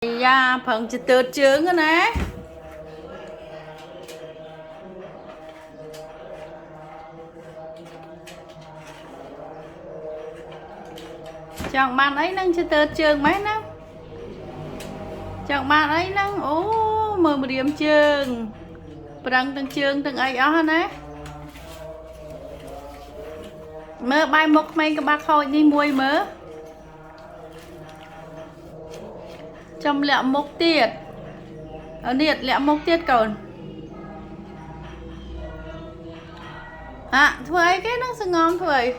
da phần chỉ tớt trứng cái này chẳng bạn ấy nâng chỉ tớt trứng mấy nâng chẳng bạn ấy nâng mở một điểm trứng bằng từng trứng từng ấy đó này mơ bài mục mấy cái bác hồi đi mùi mơ trong lẹ mục tiệt ở nhiệt lẹ mục tiệt còn thôi ấy cái nó sẽ ngon thôi